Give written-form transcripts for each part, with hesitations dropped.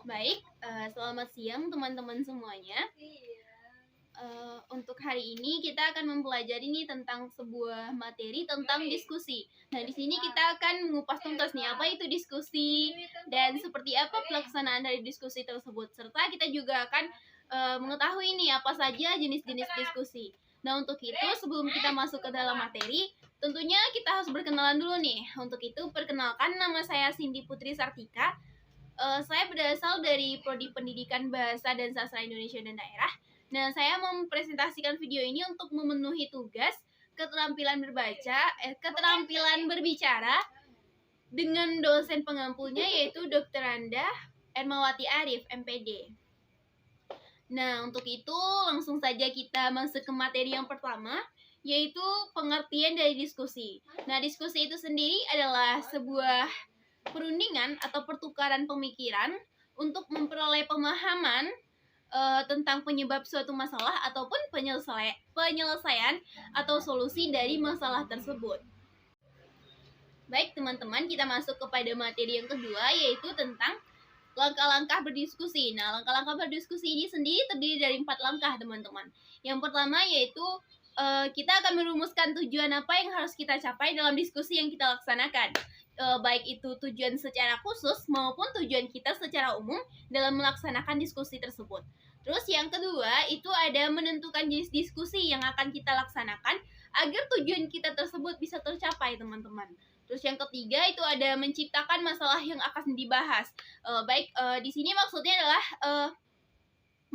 Baik, selamat siang teman-teman semuanya. Untuk hari ini kita akan mempelajari nih tentang sebuah materi tentang diskusi. Nah, di sini kita akan mengupas tuntas nih apa itu diskusi dan seperti apa pelaksanaan dari diskusi tersebut. Serta kita juga akan mengetahui nih apa saja jenis-jenis diskusi. Nah, untuk itu sebelum kita masuk ke dalam materi, tentunya kita harus berkenalan dulu nih. Untuk itu, perkenalkan, nama saya Cindy Putri Sartika. Saya berasal dari Prodi Pendidikan Bahasa dan Sastra Indonesia dan Daerah. Nah, saya mempresentasikan video ini untuk memenuhi tugas keterampilan keterampilan berbicara dengan dosen pengampunya yaitu Dr. Anda Ermawati Arif, MPD. Nah, untuk itu langsung saja kita masuk ke materi yang pertama, yaitu pengertian dari diskusi. Nah, diskusi itu sendiri adalah sebuah perundingan atau pertukaran pemikiran untuk memperoleh pemahaman tentang penyebab suatu masalah ataupun penyelesaian atau solusi dari masalah tersebut. Baik teman-teman, kita masuk kepada materi yang kedua, yaitu tentang langkah-langkah berdiskusi. Nah, langkah-langkah berdiskusi ini sendiri terdiri dari 4 langkah teman-teman. Yang pertama yaitu kita akan merumuskan tujuan apa yang harus kita capai dalam diskusi yang kita laksanakan. Baik itu tujuan secara khusus maupun tujuan kita secara umum dalam melaksanakan diskusi tersebut. Terus yang kedua itu ada menentukan jenis diskusi yang akan kita laksanakan agar tujuan kita tersebut bisa tercapai teman-teman. Terus yang ketiga itu ada menciptakan masalah yang akan dibahas. Di sini maksudnya adalah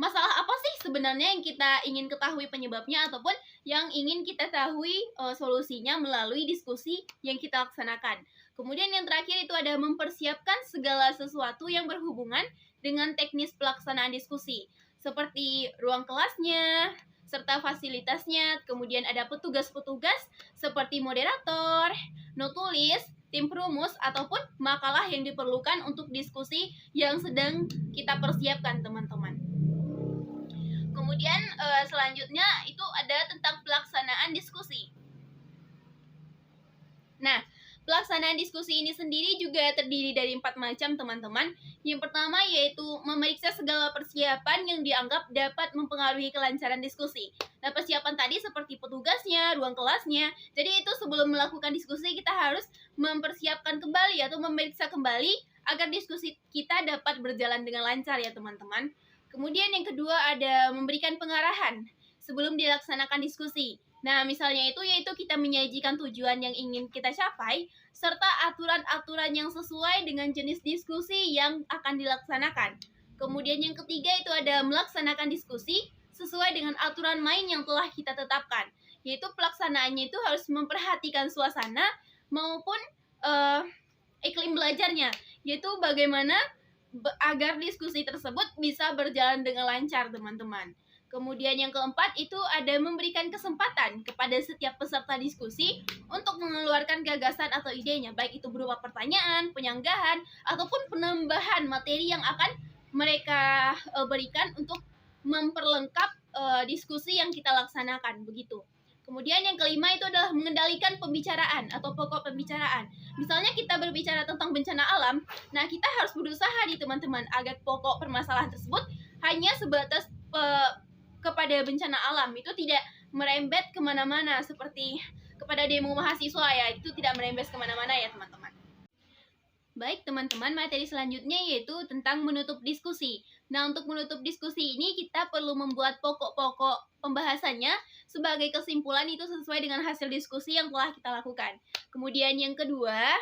masalah apa sih sebenarnya yang kita ingin ketahui penyebabnya ataupun yang ingin kita ketahui solusinya melalui diskusi yang kita laksanakan. Kemudian yang terakhir itu ada mempersiapkan segala sesuatu yang berhubungan dengan teknis pelaksanaan diskusi, seperti ruang kelasnya, serta fasilitasnya. Kemudian ada petugas-petugas seperti moderator, notulis, tim perumus, ataupun makalah yang diperlukan untuk diskusi yang sedang kita persiapkan, teman-teman. Kemudian selanjutnya itu ada tentang pelaksanaan diskusi. Nah, pelaksanaan diskusi ini sendiri juga terdiri dari 4 macam, teman-teman. Yang pertama yaitu memeriksa segala persiapan yang dianggap dapat mempengaruhi kelancaran diskusi. Nah, persiapan tadi seperti petugasnya, ruang kelasnya. Jadi itu sebelum melakukan diskusi kita harus mempersiapkan kembali atau memeriksa kembali agar diskusi kita dapat berjalan dengan lancar ya, teman-teman. Kemudian yang kedua ada memberikan pengarahan sebelum dilaksanakan diskusi. Nah, misalnya itu yaitu kita menyajikan tujuan yang ingin kita capai, serta aturan-aturan yang sesuai dengan jenis diskusi yang akan dilaksanakan. Kemudian yang ketiga itu ada melaksanakan diskusi sesuai dengan aturan main yang telah kita tetapkan. Yaitu pelaksanaannya itu harus memperhatikan suasana maupun iklim belajarnya. Yaitu bagaimana agar diskusi tersebut bisa berjalan dengan lancar, teman-teman. Kemudian yang keempat itu ada memberikan kesempatan kepada setiap peserta diskusi untuk mengeluarkan gagasan atau idenya, baik itu berupa pertanyaan, penyanggahan, ataupun penambahan materi yang akan mereka berikan untuk memperlengkap diskusi yang kita laksanakan, begitu. Kemudian yang kelima itu adalah mengendalikan pembicaraan atau pokok pembicaraan. Misalnya kita berbicara tentang bencana alam, nah kita harus berusaha nih teman-teman agar pokok permasalahan tersebut hanya sebatas kepada bencana alam, itu tidak merembet kemana-mana seperti kepada demo mahasiswa ya, itu tidak merembet kemana-mana ya teman-teman. Baik teman-teman, materi selanjutnya yaitu tentang menutup diskusi. Nah, untuk menutup diskusi ini kita perlu membuat pokok-pokok pembahasannya sebagai kesimpulan itu sesuai dengan hasil diskusi yang telah kita lakukan. Kemudian yang kedua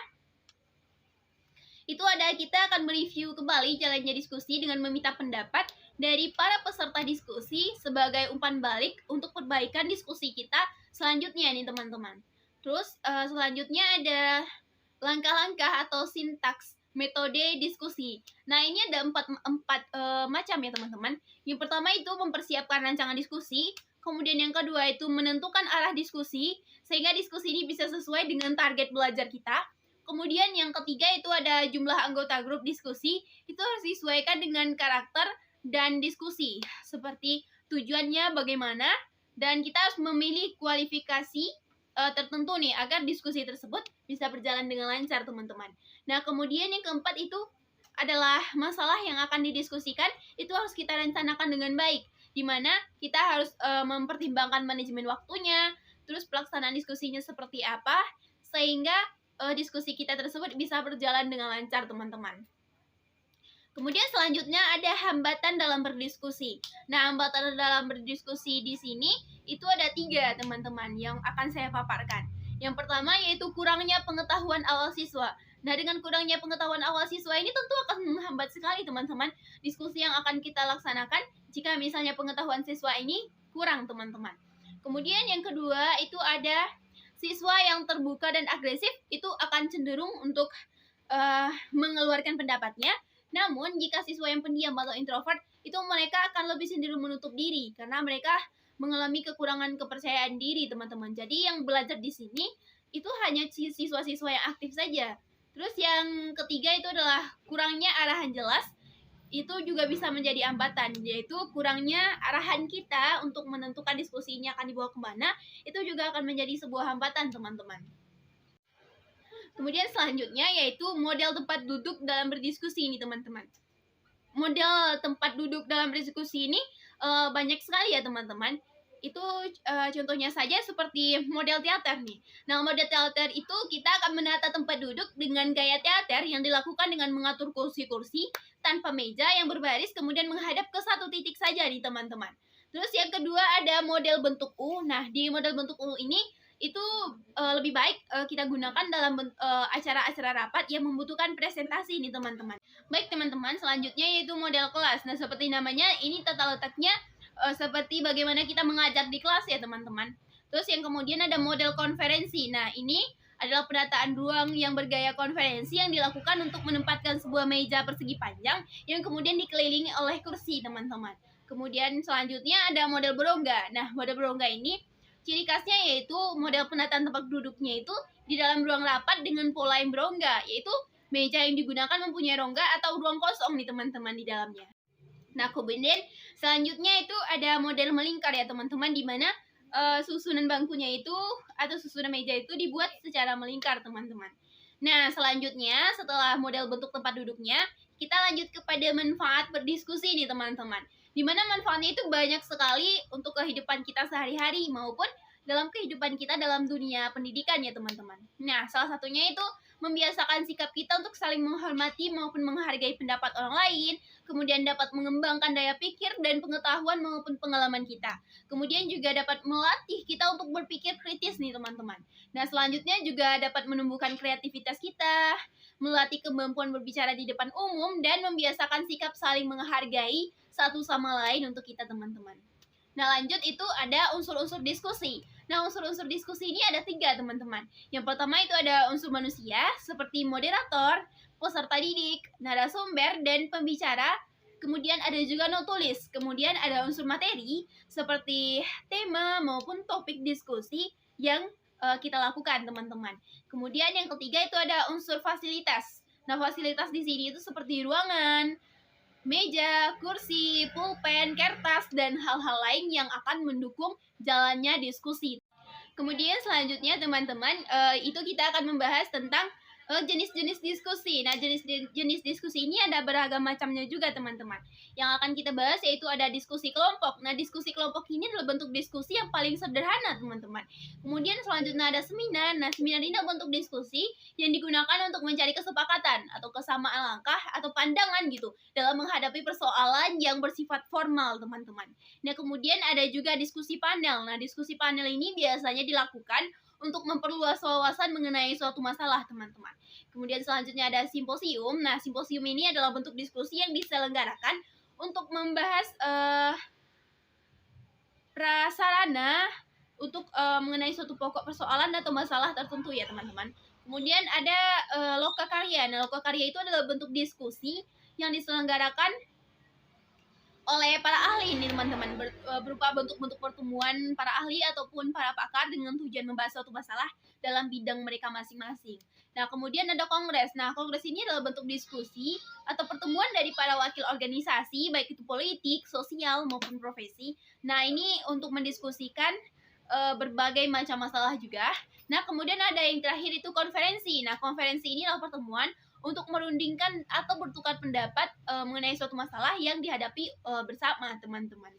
itu ada kita akan mereview kembali jalannya diskusi dengan meminta pendapat dari para peserta diskusi sebagai umpan balik untuk perbaikan diskusi kita selanjutnya nih teman-teman. Terus selanjutnya ada langkah-langkah atau sintaks metode diskusi. Nah, ini ada empat macam ya teman-teman. Yang pertama itu mempersiapkan rancangan diskusi. Kemudian yang kedua itu menentukan arah diskusi sehingga diskusi ini bisa sesuai dengan target belajar kita. Kemudian yang ketiga itu ada jumlah anggota grup diskusi, itu harus disesuaikan dengan karakter dan diskusi, seperti tujuannya bagaimana, dan kita harus memilih kualifikasi tertentu nih, agar diskusi tersebut bisa berjalan dengan lancar, teman-teman. Nah, kemudian yang keempat itu adalah masalah yang akan didiskusikan, itu harus kita rencanakan dengan baik, di mana kita harus mempertimbangkan manajemen waktunya, terus pelaksanaan diskusinya seperti apa, sehingga diskusi kita tersebut bisa berjalan dengan lancar, teman-teman. Kemudian selanjutnya ada hambatan dalam berdiskusi. Nah, hambatan dalam berdiskusi di sini itu ada 3, teman-teman, yang akan saya paparkan. Yang pertama yaitu kurangnya pengetahuan awal siswa. Nah, dengan kurangnya pengetahuan awal siswa ini tentu akan menghambat sekali, teman-teman, diskusi yang akan kita laksanakan jika misalnya pengetahuan siswa ini kurang, teman-teman. Kemudian yang kedua itu ada siswa yang terbuka dan agresif, itu akan cenderung untuk mengeluarkan pendapatnya. Namun, jika siswa yang pendiam atau introvert, itu mereka akan lebih cenderung menutup diri karena mereka mengalami kekurangan kepercayaan diri, teman-teman. Jadi, yang belajar di sini itu hanya siswa-siswa yang aktif saja. Terus yang ketiga itu adalah kurangnya arahan jelas. Itu juga bisa menjadi hambatan, yaitu kurangnya arahan kita untuk menentukan diskusi ini akan dibawa kemana, itu juga akan menjadi sebuah hambatan, teman-teman. Kemudian selanjutnya yaitu model tempat duduk dalam berdiskusi ini, teman-teman. Model tempat duduk dalam berdiskusi ini banyak sekali ya, teman-teman. Itu contohnya saja seperti model teater nih. Nah, model teater itu kita akan menata tempat duduk dengan gaya teater yang dilakukan dengan mengatur kursi-kursi tanpa meja yang berbaris kemudian menghadap ke satu titik saja nih, teman-teman. Terus yang kedua ada model bentuk U. Nah, di model bentuk U ini itu lebih baik kita gunakan dalam acara-acara rapat yang membutuhkan presentasi nih, teman-teman. Baik, teman-teman, selanjutnya yaitu model kelas. Nah, seperti namanya, ini tata letaknya seperti bagaimana kita mengajar di kelas ya, teman-teman. Terus yang kemudian ada model konferensi. Nah, ini adalah penataan ruang yang bergaya konferensi yang dilakukan untuk menempatkan sebuah meja persegi panjang yang kemudian dikelilingi oleh kursi, teman-teman. Kemudian selanjutnya ada model berongga. Nah, model berongga ini ciri khasnya yaitu model penataan tempat duduknya itu di dalam ruang rapat dengan pola yang berongga, yaitu meja yang digunakan mempunyai rongga atau ruang kosong nih, teman-teman, di dalamnya. Nah, kemudian selanjutnya itu ada model melingkar ya, teman-teman, di mana susunan bangkunya itu atau susunan meja itu dibuat secara melingkar, teman-teman. Nah, selanjutnya setelah model bentuk tempat duduknya, kita lanjut kepada manfaat berdiskusi nih, teman-teman. Di mana manfaatnya itu banyak sekali untuk kehidupan kita sehari-hari maupun dalam kehidupan kita dalam dunia pendidikan ya, teman-teman. Nah, salah satunya itu membiasakan sikap kita untuk saling menghormati maupun menghargai pendapat orang lain, kemudian dapat mengembangkan daya pikir dan pengetahuan maupun pengalaman kita. Kemudian juga dapat melatih kita untuk berpikir kritis nih, teman-teman. Nah, selanjutnya juga dapat menumbuhkan kreativitas kita, melatih kemampuan berbicara di depan umum, dan membiasakan sikap saling menghargai satu sama lain untuk kita, teman-teman. Nah, lanjut itu ada unsur-unsur diskusi. Nah, unsur-unsur diskusi ini ada 3, teman-teman. Yang pertama itu ada unsur manusia, seperti moderator, peserta didik, narasumber, dan pembicara. Kemudian ada juga not tulis. Kemudian ada unsur materi, seperti tema maupun topik diskusi yang kita lakukan, teman-teman. Kemudian yang ketiga itu ada unsur fasilitas. Nah, fasilitas di sini itu seperti ruangan, meja, kursi, pulpen, kertas, dan hal-hal lain yang akan mendukung jalannya diskusi. Kemudian selanjutnya, teman-teman, itu kita akan membahas tentang jenis-jenis diskusi. Nah, jenis diskusi ini ada beragam macamnya juga, teman-teman. Yang akan kita bahas yaitu ada diskusi kelompok. Nah, diskusi kelompok ini adalah bentuk diskusi yang paling sederhana, teman-teman. Kemudian selanjutnya ada seminar. Nah, seminar ini adalah bentuk diskusi yang digunakan untuk mencari kesepakatan atau kesamaan langkah atau pandangan gitu dalam menghadapi persoalan yang bersifat formal, teman-teman. Nah, kemudian ada juga diskusi panel. Nah, diskusi panel ini biasanya dilakukan untuk memperluas wawasan mengenai suatu masalah, teman-teman. Kemudian selanjutnya ada simposium. Nah, simposium ini adalah bentuk diskusi yang diselenggarakan untuk membahas prasarana untuk mengenai suatu pokok persoalan atau masalah tertentu ya, teman-teman. Kemudian ada lokakarya. Nah, lokakarya itu adalah bentuk diskusi yang diselenggarakan oleh para ahli ini, teman-teman, berupa bentuk-bentuk pertemuan para ahli ataupun para pakar dengan tujuan membahas suatu masalah dalam bidang mereka masing-masing. Nah, kemudian ada kongres. Nah, kongres ini adalah bentuk diskusi atau pertemuan dari para wakil organisasi, baik itu politik, sosial, maupun profesi. Nah, ini untuk mendiskusikan berbagai macam masalah juga. Nah, kemudian ada yang terakhir itu konferensi. Nah, konferensi ini adalah pertemuan untuk merundingkan atau bertukar pendapat mengenai suatu masalah yang dihadapi bersama teman-teman.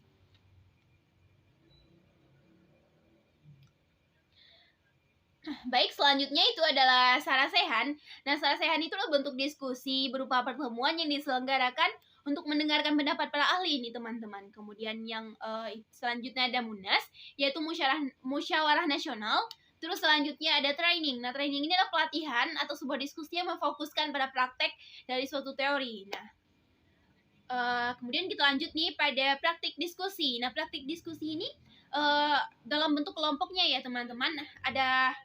Baik, selanjutnya itu adalah sarasehan. Nah, sarasehan itu bentuk diskusi berupa pertemuan yang diselenggarakan untuk mendengarkan pendapat para ahli ini teman-teman. Kemudian yang selanjutnya ada munas, yaitu musyawarah nasional. Terus selanjutnya ada training. Nah, training ini adalah pelatihan atau sebuah diskusi yang memfokuskan pada praktek dari suatu teori. Nah, kemudian kita lanjut nih pada praktik diskusi. Nah, praktik diskusi ini dalam bentuk kelompoknya ya teman-teman. Ada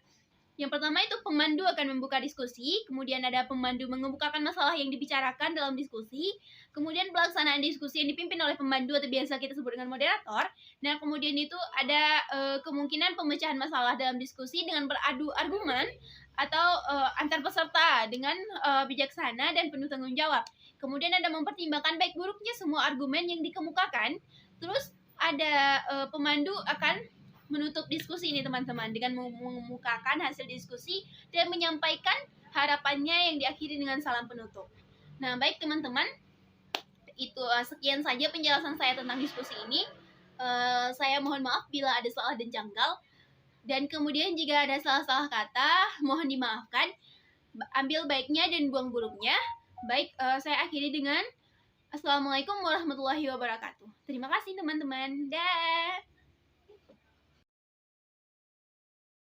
yang pertama itu pemandu akan membuka diskusi, kemudian ada pemandu mengemukakan masalah yang dibicarakan dalam diskusi, kemudian pelaksanaan diskusi yang dipimpin oleh pemandu atau biasa kita sebut dengan moderator. Nah, kemudian itu ada kemungkinan pemecahan masalah dalam diskusi dengan beradu argumen atau antar peserta dengan bijaksana dan penuh tanggung jawab. Kemudian ada mempertimbangkan baik buruknya semua argumen yang dikemukakan. Terus ada pemandu akan menutup diskusi ini teman-teman dengan mengemukakan hasil diskusi dan menyampaikan harapannya yang diakhiri dengan salam penutup. Nah, baik teman-teman, itu sekian saja penjelasan saya tentang diskusi ini. Saya mohon maaf bila ada salah dan janggal, dan kemudian jika ada salah-salah kata mohon dimaafkan. Ambil baiknya dan buang buruknya. Baik, saya akhiri dengan Assalamualaikum warahmatullahi wabarakatuh. Terima kasih teman-teman. Dah.